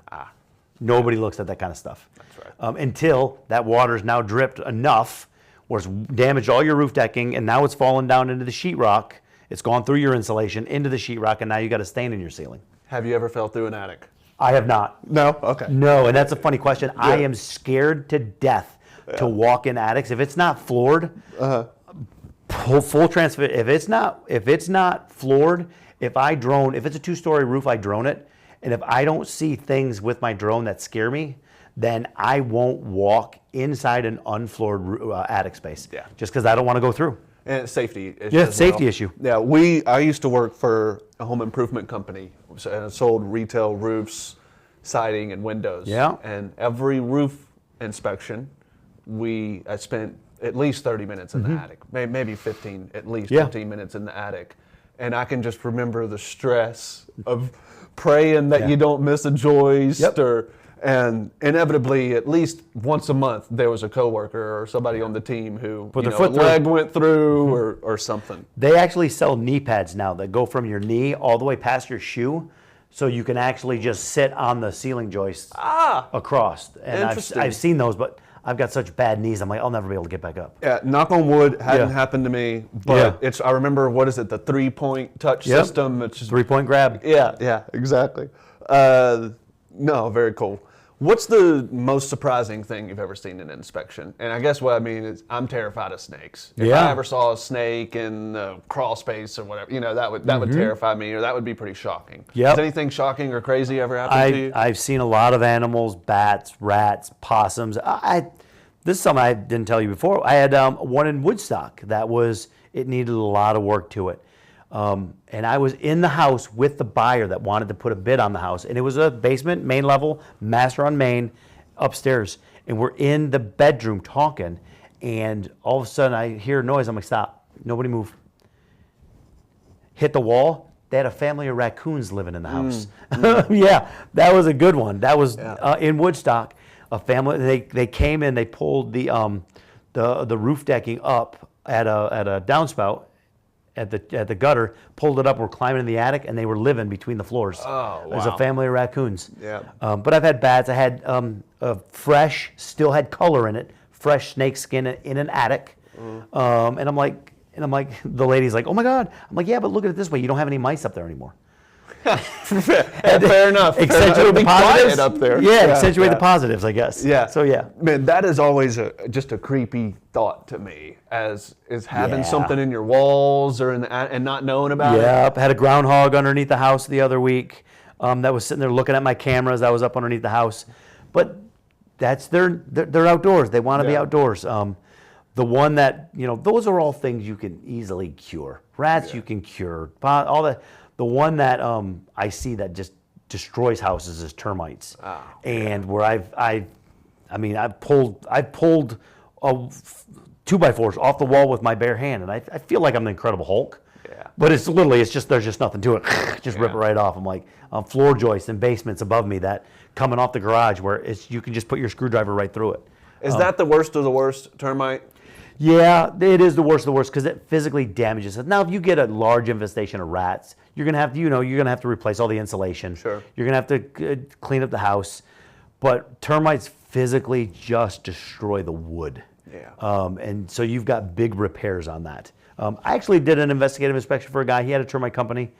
Nobody looks at that kind of stuff. That's right. Until that water's now dripped enough where it's damaged all your roof decking, and now it's fallen down into the sheetrock. It's gone through your insulation into the sheetrock, and now you got a stain in your ceiling. Have you ever fell through an attic? I have not. No? Okay. No, and that's a funny question. Yeah. I am scared to death to walk in attics. If it's not floored, full transfer. If it's not floored, if it's a 2-story roof, I drone it. And if I don't see things with my drone that scare me, then I won't walk inside an unfloored attic space. Yeah. Just because I don't want to go through. And it's safety issue. Yeah, safety issue. Yeah, I used to work for a home improvement company, and I sold retail roofs, siding, and windows. Yeah. And every roof inspection, I spent at least 30 minutes in the attic, maybe 15, at least 15 minutes in the attic. And I can just remember the stress of praying that you don't miss a joist and inevitably, at least once a month, there was a coworker or somebody on the team who leg went through or something. They actually sell knee pads now that go from your knee all the way past your shoe, so you can actually just sit on the ceiling joist across. And I've seen those, but I've got such bad knees. I'm like, I'll never be able to get back up. Yeah, knock on wood, hadn't happened to me, but I remember, what is it, the 3-point touch system? It's just 3-point grab. Yeah, exactly. No, very cool. What's the most surprising thing you've ever seen in an inspection? And I guess what I mean is I'm terrified of snakes. If I ever saw a snake in the crawl space or whatever, that would terrify me, or that would be pretty shocking. Yep. Has anything shocking or crazy ever happened to you? I've seen a lot of animals, bats, rats, possums. This is something I didn't tell you before. I had one in Woodstock it needed a lot of work to it. And I was in the house with the buyer that wanted to put a bid on the house. And it was a basement, main level, master on main, upstairs. And we're in the bedroom talking. And all of a sudden I hear a noise. I'm like, stop. Nobody move. Hit the wall. They had a family of raccoons living in the house. Yeah, that was a good one. That was in Woodstock. A family, they came in, they pulled the roof decking up at a downspout. At the gutter, pulled it up, were climbing in the attic, and they were living between the floors. Oh, wow. There's a family of raccoons. Yeah. But I've had bats. I had a fresh, still had color in it, fresh snake skin in an attic. And I'm like, the lady's like, oh my God. I'm like, yeah, but look at it this way. You don't have any mice up there anymore. Fair enough. Accentuate the positives up there. Yeah, accentuate the positives, I guess. Yeah. So yeah. Man, that is always just a creepy thought to me, as is having something in your walls or and not knowing about it. Yep. Had a groundhog underneath the house the other week that was sitting there looking at my cameras. I was up underneath the house, but they're outdoors. They want to be outdoors. The one that those are all things you can easily cure. Rats you can cure. All that. The one that I see that just destroys houses is termites. And where I've pulled 2x4s off the wall with my bare hand, and I feel like I'm the Incredible Hulk. Yeah. But it's literally, there's just nothing to it. Just rip it right off. I'm like, floor joists and basements above me that coming off the garage where you can just put your screwdriver right through it. Is that the worst of the worst termite? Yeah, it is the worst of the worst because it physically damages it. Now, if you get a large infestation of rats, you're gonna have to, you're gonna have to replace all the insulation. Sure. You're gonna have to clean up the house, but termites physically just destroy the wood. Yeah. And so you've got big repairs on that. I actually did an investigative inspection for a guy. He had a termite company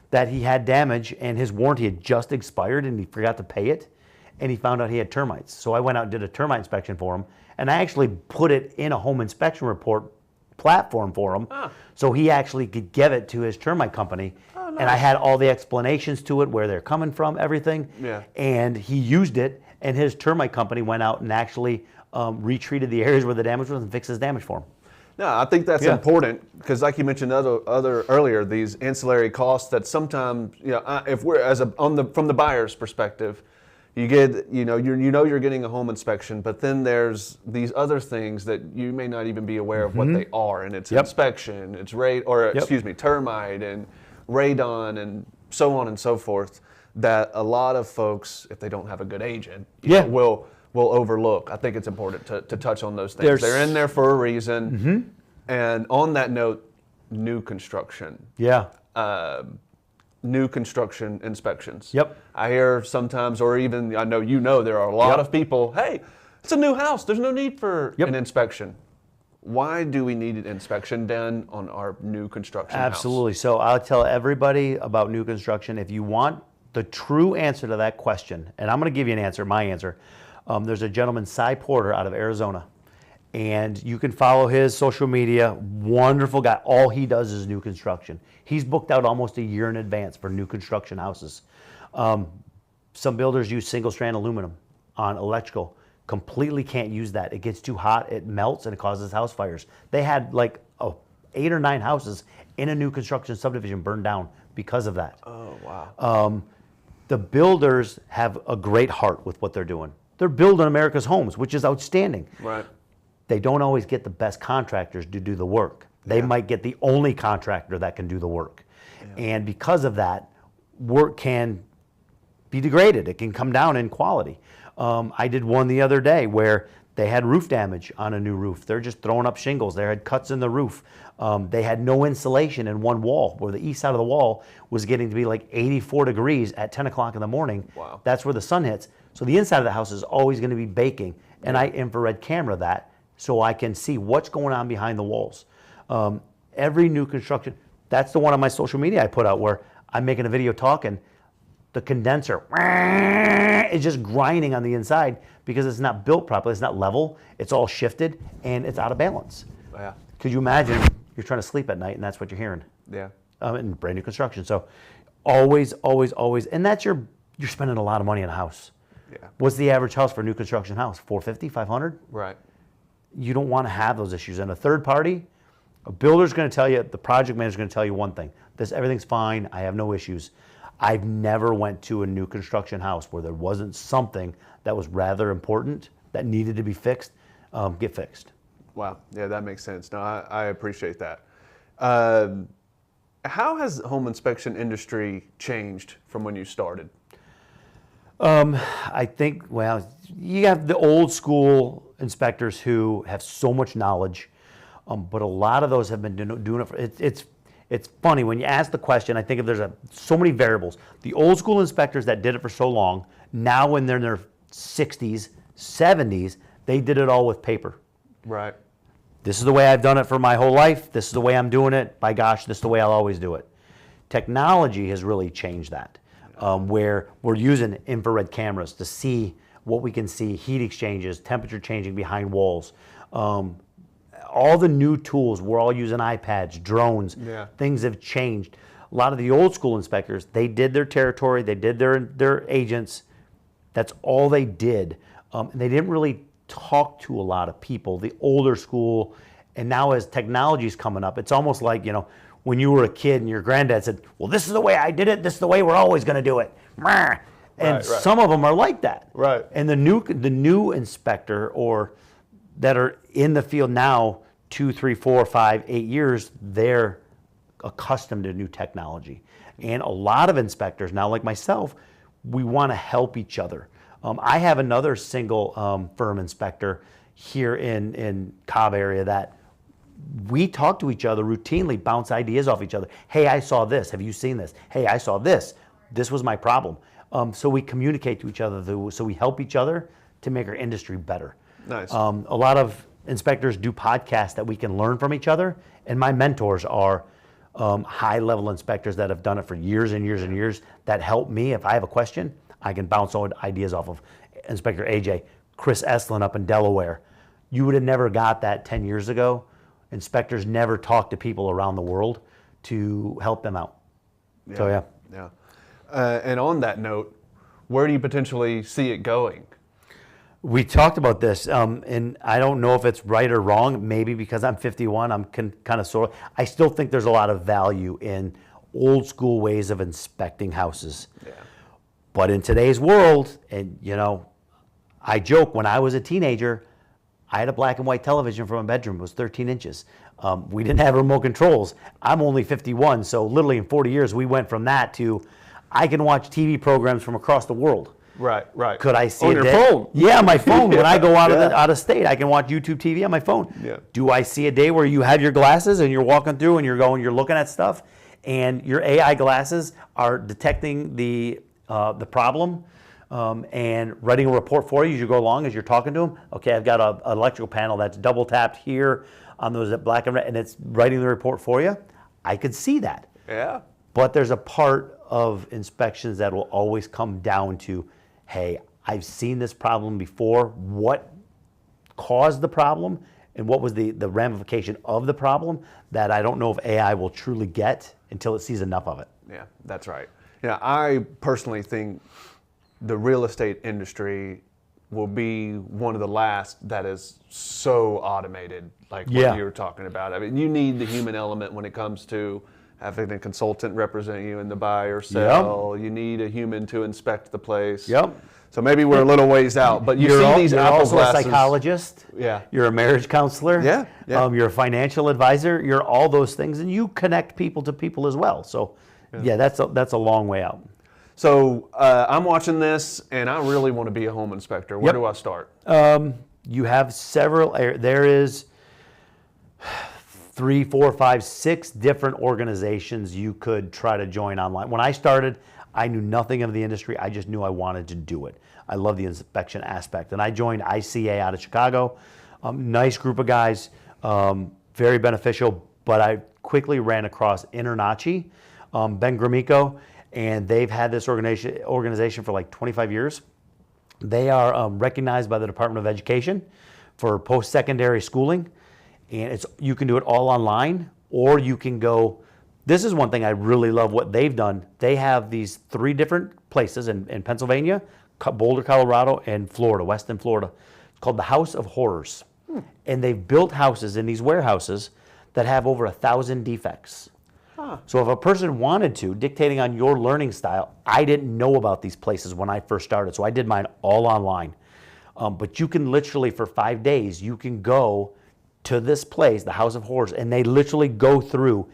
that he had damage, and his warranty had just expired, and he forgot to pay it, and he found out he had termites. So I went out and did a termite inspection for him, and I actually put it in a home inspection report platform for him, so he actually could give it to his termite company. Oh, nice. And I had all the explanations to it, where they're coming from, everything. Yeah. And he used it, and his termite company went out and actually retreated the areas where the damage was and fixed his damage for him. No, I think that's important because, like you mentioned earlier, these ancillary costs that sometimes, if we're from the buyer's perspective, you get, you're getting a home inspection, but then there's these other things that you may not even be aware of what they are, and it's inspection, it's termite and radon and so on and so forth, that a lot of folks, if they don't have a good agent, will overlook. I think it's important to touch on those things. They're in there for a reason. And on that note, new construction. Yeah. New construction inspections. Yep. I hear sometimes, or even I know there are a lot of people, hey, it's a new house. There's no need for an inspection. Why do we need an inspection done on our new construction house? Absolutely. So I'll tell everybody about new construction. If you want the true answer to that question, and I'm going to give you an answer, my answer. There's a gentleman, Cy Porter, out of Arizona, and you can follow his social media. Wonderful guy. All he does is new construction. He's booked out almost a year in advance for new construction houses. Some builders use single-strand aluminum on electrical. Completely can't use that. It gets too hot, it melts, and it causes house fires. They had like 8 or 9 houses in a new construction subdivision burned down because of that. Oh, wow. The builders have a great heart with what they're doing. They're building America's homes, which is outstanding. Right. They don't always get the best contractors to do the work. They might get the only contractor that can do the work. Yeah. And because of that, work can be degraded. It can come down in quality. I did one the other day where they had roof damage on a new roof. They're just throwing up shingles. They had cuts in the roof. They had no insulation in one wall, where the east side of the wall was getting to be like 84 degrees at 10 o'clock in the morning. Wow. That's where the sun hits. So the inside of the house is always going to be baking, and I infrared camera that so I can see what's going on behind the walls. Every new construction, that's the one on my social media I put out where I'm making a video talking, the condenser is just grinding on the inside because it's not built properly, it's not level, it's all shifted, and it's out of balance. Yeah. Could you imagine you're trying to sleep at night and that's what you're hearing? Yeah. In brand new construction. So always, and that's you're spending a lot of money on a house. Yeah. What's the average house for a new construction house? 450, 500? Right. You don't want to have those issues. And a third party, a builder's going to tell you, the project manager's going to tell you one thing. Everything's fine. I have no issues. I've never went to a new construction house where there wasn't something that was rather important that needed to be fixed, get fixed. Wow. Yeah, that makes sense. No, I appreciate that. How has the home inspection industry changed from when you started? I think, you have the old school inspectors who have so much knowledge, but a lot of those have been doing it for, it's funny, when you ask the question, I think if there's so many variables. The old school inspectors that did it for so long, now when they're in their 60s, 70s, they did it all with paper. Right. This is the way I've done it for my whole life. This is the way I'm doing it. By gosh, this is the way I'll always do it. Technology has really changed that. Where we're using infrared cameras to see what we can see, heat exchanges, temperature changing behind walls. All the new tools, we're all using iPads, drones, things have changed. A lot of the old school inspectors, they did their territory, they did their agents, that's all they did. And they didn't really talk to a lot of people, the older school, and now as technology's coming up, it's almost like, when you were a kid and your granddad said, well, this is the way I did it, this is the way we're always going to do it. And some of them are like that. Right. And the new inspector or that are in the field now 2, 3, 4, 5, 8 years, they're accustomed to new technology. And a lot of inspectors now, like myself, we want to help each other. I have another single firm inspector here in Cobb area that we talk to each other routinely, bounce ideas off each other. Hey, I saw this. Have you seen this? Hey, I saw this. This was my problem. So we communicate to each other, so we help each other to make our industry better. Nice. A lot of inspectors do podcasts that we can learn from each other, and my mentors are high-level inspectors that have done it for years and years and years that help me. If I have a question, I can bounce ideas off of Inspector AJ, Chris Estlin up in Delaware. You would have never got that 10 years ago. Inspectors never talk to people around the world to help them out. Yeah. So, yeah. Yeah. And on that note, where do you potentially see it going? We talked about this, and I don't know if it's right or wrong. Maybe because I'm 51, I'm kind of sort of. I still think there's a lot of value in old school ways of inspecting houses. Yeah. But in today's world, and I joke, when I was a teenager, I had a black and white television from my bedroom. It was 13 inches. We didn't have remote controls. I'm only 51, so literally in 40 years, we went from that to I can watch TV programs from across the world. Right, right. Could I see on your phone? Yeah, my phone. Yeah, when I go out yeah. of state, I can watch YouTube TV on my phone. Yeah. Do I see a day where you have your glasses and you're walking through and you're looking at stuff, and your AI glasses are detecting the problem and writing a report for you as you go along as you're talking to them? Okay, I've got an electrical panel that's double tapped here on those black and red, and it's writing the report for you. I could see that. Yeah. But there's a part of inspections that will always come down to, hey, I've seen this problem before. What caused the problem, and what was the ramification of the problem that I don't know if AI will truly get until it sees enough of it. Yeah, that's right. Yeah, I personally think the real estate industry will be one of the last that is so automated, like what you were talking about. I mean, you need the human element when it comes to having a consultant represent you in the buy or sell. Yep. You need a human to inspect the place. Yep. So maybe we're a little ways out, but you're see these you're Apple also glasses. a psychologist. Yeah. You're a marriage counselor. Yeah. Yeah. You're a financial advisor. You're all those things, and you connect people to people as well. So, yeah, that's a long way out. So I'm watching this, and I really want to be a home inspector. Where do I start? You have several. There is 3, 4, 5, 6 different organizations you could try to join online. When I started, I knew nothing of the industry. I just knew I wanted to do it. I love the inspection aspect. And I joined ICA out of Chicago. Nice group of guys, very beneficial. But I quickly ran across Internachi, Ben Gramico, and they've had this organization for like 25 years. They are recognized by the Department of Education for post-secondary schooling. And you can do it all online, or you can go. This is one thing I really love what they've done. They have these 3 different places in Pennsylvania, Boulder, Colorado, and Florida, Weston, Florida. It's called the House of Horrors. And they've built houses in these warehouses that have over 1,000 defects. Huh. So if a person wanted to, dictating on your learning style, I didn't know about these places when I first started, so I did mine all online. But you can literally, for 5 days, you can go to this place, the House of Horrors, and they literally go through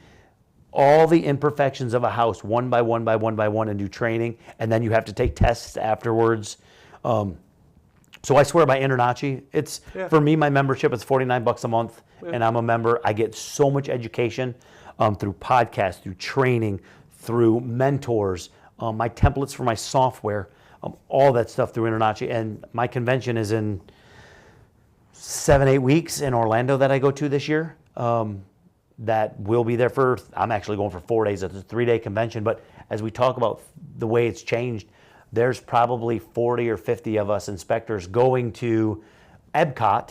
all the imperfections of a house one by one by one by one and do training, and then you have to take tests afterwards. So I swear by Internachi. It's for me, my membership is $49 a month, and I'm a member. I get so much education through podcasts, through training, through mentors, my templates for my software, all that stuff through Internachi. And my convention is in 7-8 weeks in Orlando that I go to this year. That will be there for, I'm actually going for 4 days. It's a 3-day convention. But as we talk about the way it's changed, there's probably 40 or 50 of us inspectors going to Epcot,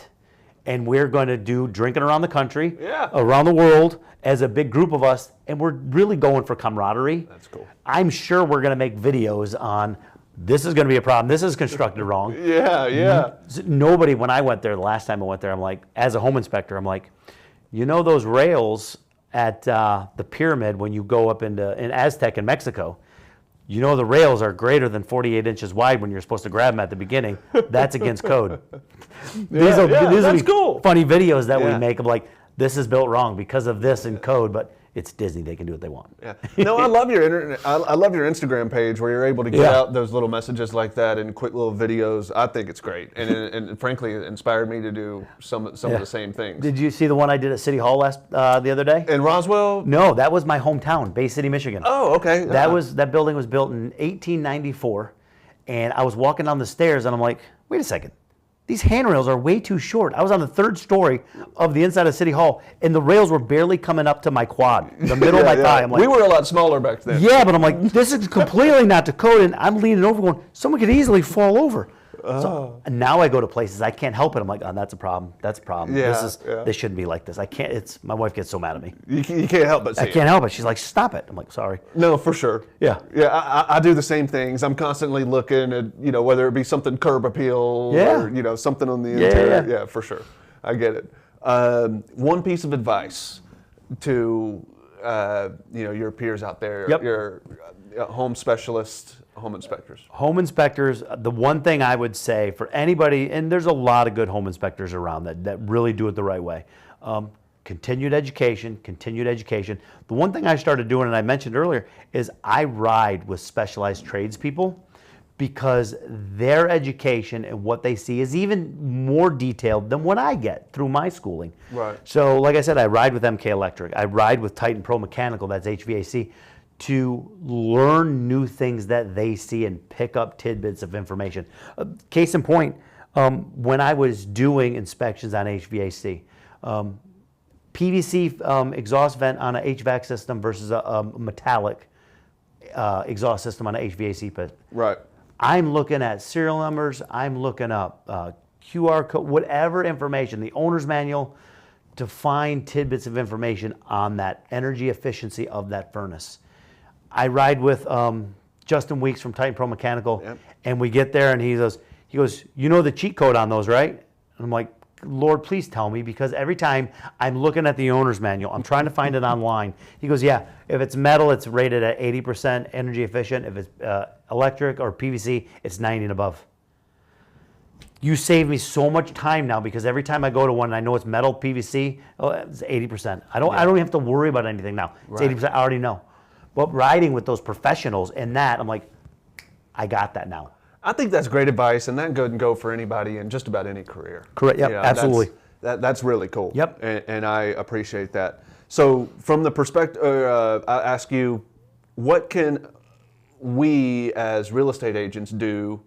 and we're going to do drinking around the country, around the world as a big group of us, and we're really going for camaraderie. That's cool. I'm sure we're going to make videos on this is going to be a problem. This is constructed wrong. Yeah. Nobody, when I went there, the last time I went there, I'm like, as a home inspector, I'm like, you know those rails at the pyramid when you go up in Aztec in Mexico? You know the rails are greater than 48 inches wide when you're supposed to grab them at the beginning. That's against code. These are cool. funny videos that we make of like, this is built wrong because of this in code. But it's Disney. They can do what they want. Yeah. No, I love your internet. I love your Instagram page where you're able to get out those little messages like that and quick little videos. I think it's great, and frankly, it inspired me to do some of the same things. Did you see the one I did at City Hall the other day? In Roswell? No, that was my hometown, Bay City, Michigan. Oh, okay. That building was built in 1894, and I was walking down the stairs, and I'm like, wait a second. These handrails are way too short. I was on the 3rd story of the inside of City Hall, and the rails were barely coming up to my quad, the middle of my thigh. I'm like, we were a lot smaller back then. Yeah, but I'm like, this is completely not to code, and I'm leaning over going, someone could easily fall over. So now I go to places, I can't help it. I'm like, oh, that's a problem. That's a problem. Yeah, This shouldn't be like this. I can't. My wife gets so mad at me. You can't help but see I can't help it. She's like, stop it. I'm like, sorry. No, for sure. Yeah. Yeah, I do the same things. I'm constantly looking at, whether it be something curb appeal or, something on the interior. Yeah, for sure. I get it. One piece of advice to, your peers out there, your home specialists, home inspectors. Home inspectors, the one thing I would say for anybody, and there's a lot of good home inspectors around that really do it the right way. Continued education. The one thing I started doing, and I mentioned earlier, is I ride with specialized tradespeople because their education and what they see is even more detailed than what I get through my schooling. Right. So like I said, I ride with MK Electric. I ride with Titan Pro Mechanical, that's HVAC, to learn new things that they see and pick up tidbits of information. Case in point, when I was doing inspections on HVAC, PVC exhaust vent on an HVAC system versus a metallic exhaust system on an HVAC pit. Right. I'm looking at serial numbers, I'm looking up QR code, whatever information, the owner's manual, to find tidbits of information on that energy efficiency of that furnace. I ride with Justin Weeks from Titan Pro Mechanical, and we get there, and he goes, you know the cheat code on those, right? And I'm like, Lord, please tell me, because every time I'm looking at the owner's manual, I'm trying to find it online. He goes, yeah, if it's metal, it's rated at 80% energy efficient. If it's electric or PVC, it's 90 and above. You save me so much time now, because every time I go to one and I know it's metal, PVC, it's 80%. I don't even have to worry about anything now. It's 80%, I already know. But riding with those professionals and that, I'm like, I got that now. I think that's great advice, and that can go for anybody in just about any career. Correct. Yep. Absolutely. That's really cool. Yep. And I appreciate that. So, from the perspective, I ask you, what can we as real estate agents do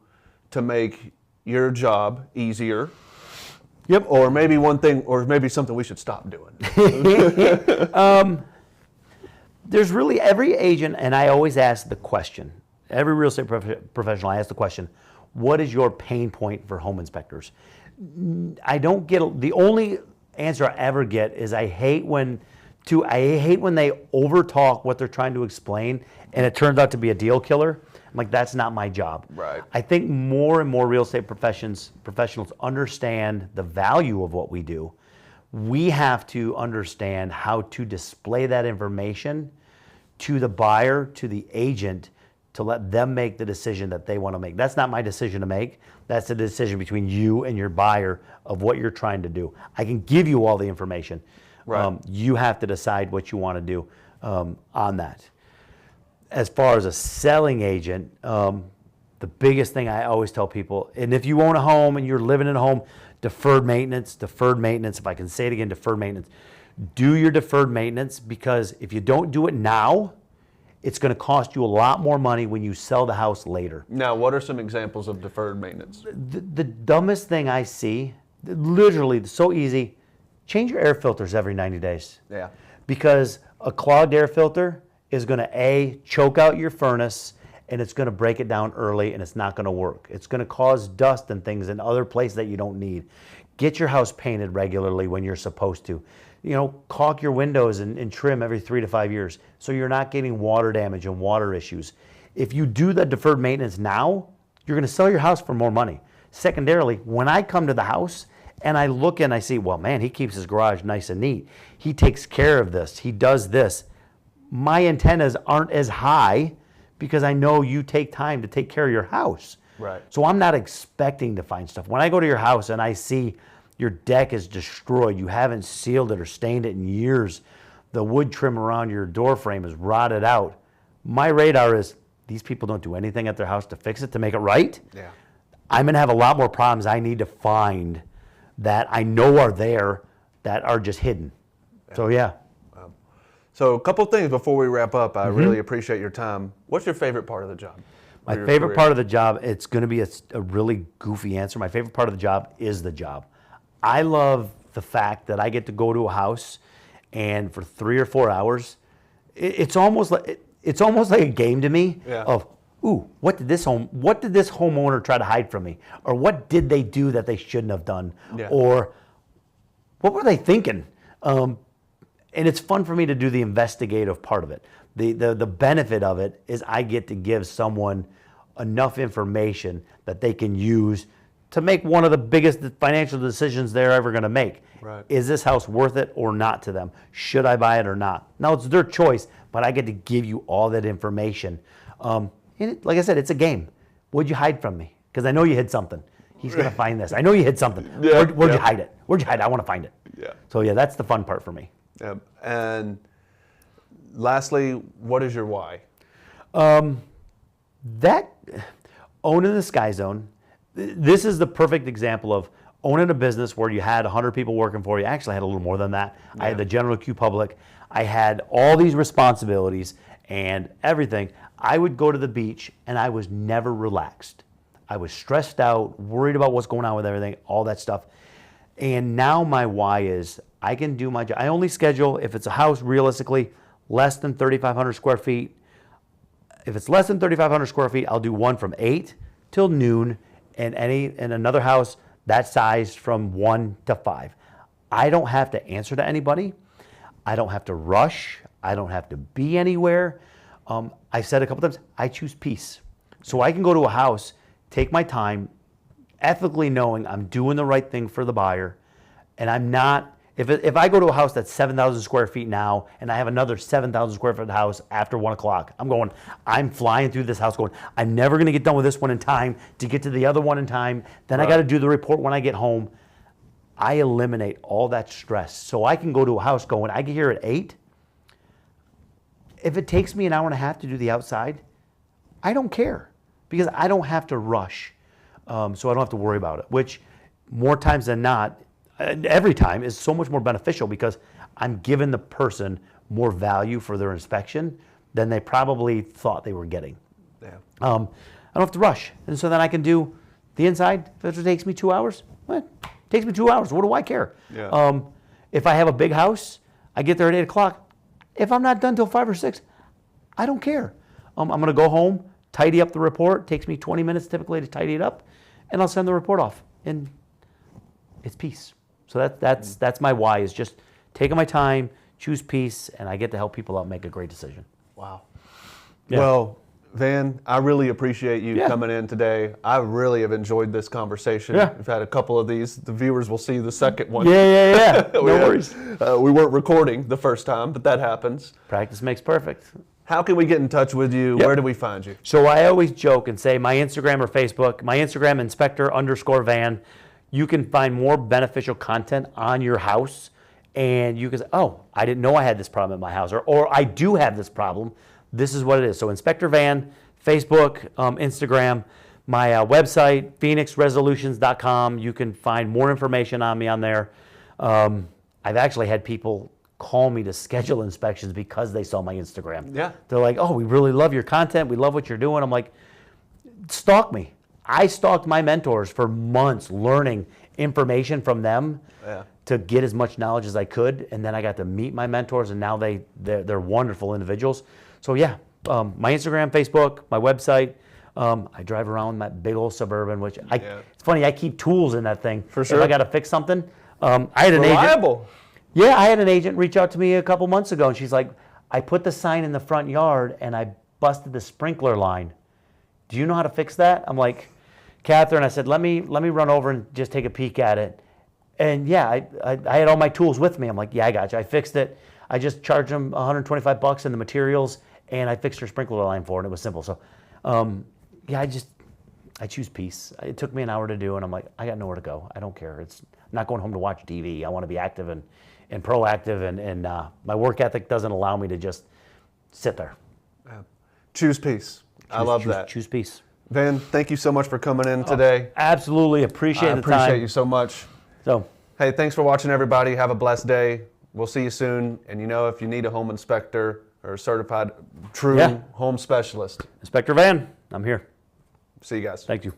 to make your job easier? Yep. Or maybe one thing, or maybe something we should stop doing. There's really every agent, and I always ask the question, every real estate professional, I ask the question, what is your pain point for home inspectors? I don't get, the only answer I ever get is I hate when they overtalk what they're trying to explain and it turns out to be a deal killer. I'm like, that's not my job. Right. I think more and more real estate professionals understand the value of what we do. We have to understand how to display that information to the buyer, to the agent, to let them make the decision that they want to make. That's not my decision to make. That's the decision between you and your buyer of what you're trying to do. I can give you all the information. Right. You have to decide what you want to do on that. As far as a selling agent, the biggest thing I always tell people, and if you own a home and you're living in a home, deferred maintenance, if I can say it again, deferred maintenance. Do your deferred maintenance, because if you don't do it now, it's going to cost you a lot more money when you sell the house later. Now, what are some examples of deferred maintenance? The dumbest thing I see, literally so easy, change your air filters every 90 days. Yeah. Because a clogged air filter is going to choke out your furnace, and it's going to break it down early, and it's not going to work. It's going to cause dust and things in other places that you don't need. Get your house painted regularly when you're supposed to. Caulk your windows and trim every 3 to 5 years so you're not getting water damage and water issues. If you do the deferred maintenance now, you're going to sell your house for more money. Secondarily, when I come to the house and I look and I see, well, man, he keeps his garage nice and neat. He takes care of this. He does this. My antennas aren't as high because I know you take time to take care of your house. Right. So I'm not expecting to find stuff. When I go to your house and I see your deck is destroyed, you haven't sealed it or stained it in years, the wood trim around your door frame is rotted out. My radar is, these people don't do anything at their house to fix it, to make it right. Yeah. I'm going to have a lot more problems I need to find that I know are there that are just hidden. Yeah. So, yeah. So a couple things before we wrap up. I really appreciate your time. What's your favorite part of the job? My favorite part of the job, it's going to be a really goofy answer. My favorite part of the job is the job. I love the fact that I get to go to a house and for 3 or 4 hours, it's almost like a game to me of, ooh, what did this homeowner try to hide from me? Or what did they do that they shouldn't have done? Yeah. Or what were they thinking? And it's fun for me to do the investigative part of it. The benefit of it is I get to give someone enough information that they can use to make one of the biggest financial decisions they're ever going to make. Right. Is this house worth it or not to them? Should I buy it or not? Now, it's their choice, but I get to give you all that information. Like I said, it's a game. What'd you hide from me? Because I know you hid something. He's going to find this. I know you hid something. Yeah, where'd you hide it? Where'd you hide it? I want to find it. Yeah. So, yeah, that's the fun part for me. Yeah. And lastly, what is your why? That owning the Sky Zone, this is the perfect example of owning a business where you had 100 people working for you. Actually, I had a little more than that. Yeah. I had the general queue public. I had all these responsibilities and everything. I would go to the beach and I was never relaxed. I was stressed out, worried about what's going on with everything, all that stuff. And now my why is I can do my job. I only schedule, if it's a house, realistically, less than 3,500 square feet. If it's less than 3,500 square feet, I'll do one from 8 till noon, and another house that size from 1 to 5. I don't have to answer to anybody. I don't have to rush. I don't have to be anywhere. I said a couple times, I choose peace. So I can go to a house, take my time, ethically knowing I'm doing the right thing for the buyer, and I'm not, if I go to a house that's 7,000 square feet now, and I have another 7,000 square foot house after 1 o'clock, I'm flying through this house going, I'm never going to get done with this one in time to get to the other one in time. Then right. I got to do the report when I get home. I eliminate all that stress. So I can go to a house going, I get here at 8. If it takes me an hour and a half to do the outside, I don't care because I don't have to rush. So I don't have to worry about it, which more times than not, every time is so much more beneficial because I'm giving the person more value for their inspection than they probably thought they were getting. Yeah. I don't have to rush. And so then I can do the inside. If it takes me 2 hours, it takes me 2 hours. What do I care? Yeah. If I have a big house, I get there at 8 o'clock. If I'm not done till 5 or 6, I don't care. I'm going to go home, tidy up the report. It takes me 20 minutes typically to tidy it up, and I'll send the report off. And it's peace. So that's my why, is just taking my time, choose peace, and I get to help people out make a great decision. Wow. Yeah. Well, Van, I really appreciate you coming in today. I really have enjoyed this conversation. Yeah. We've had a couple of these. The viewers will see the second one. Yeah. No worries. We weren't recording the first time, but that happens. Practice makes perfect. How can we get in touch with you? Yep. Where do we find you? So I always joke and say my Instagram or Facebook, my Instagram, Inspector_Van. You can find more beneficial content on your house, and you can say, oh, I didn't know I had this problem at my house, or I do have this problem. This is what it is. So Inspector Van, Facebook, Instagram, my website, phoenixresolutions.com. You can find more information on me on there. I've actually had people call me to schedule inspections because they saw my Instagram. Yeah. They're like, oh, we really love your content. We love what you're doing. I'm like, stalk me. I stalked my mentors for months learning information from them to get as much knowledge as I could. And then I got to meet my mentors, and now they're wonderful individuals. So my Instagram, Facebook, my website. I drive around my big old Suburban, which it's funny, I keep tools in that thing. For sure. If I got to fix something. I had an agent. Yeah, I had an agent reach out to me a couple months ago, and she's like, I put the sign in the front yard, and I busted the sprinkler line. Do you know how to fix that? I'm like, Catherine, I said, let me run over and just take a peek at it. And I had all my tools with me. I'm like, yeah, I got you. I fixed it. I just charged them $125 in the materials, and I fixed her sprinkler line for her, and it was simple. So, I choose peace. It took me an hour to do, and I'm like, I got nowhere to go. I don't care. I'm not going home to watch TV. I want to be active and proactive, and my work ethic doesn't allow me to just sit there. Choose peace. I love that. Choose peace. Van, thank you so much for coming in today. Absolutely appreciate the time. I appreciate you so much. So, hey, thanks for watching, everybody. Have a blessed day. We'll see you soon. And if you need a home inspector or a certified true home specialist, Inspector Van, I'm here. See you guys. Thank you.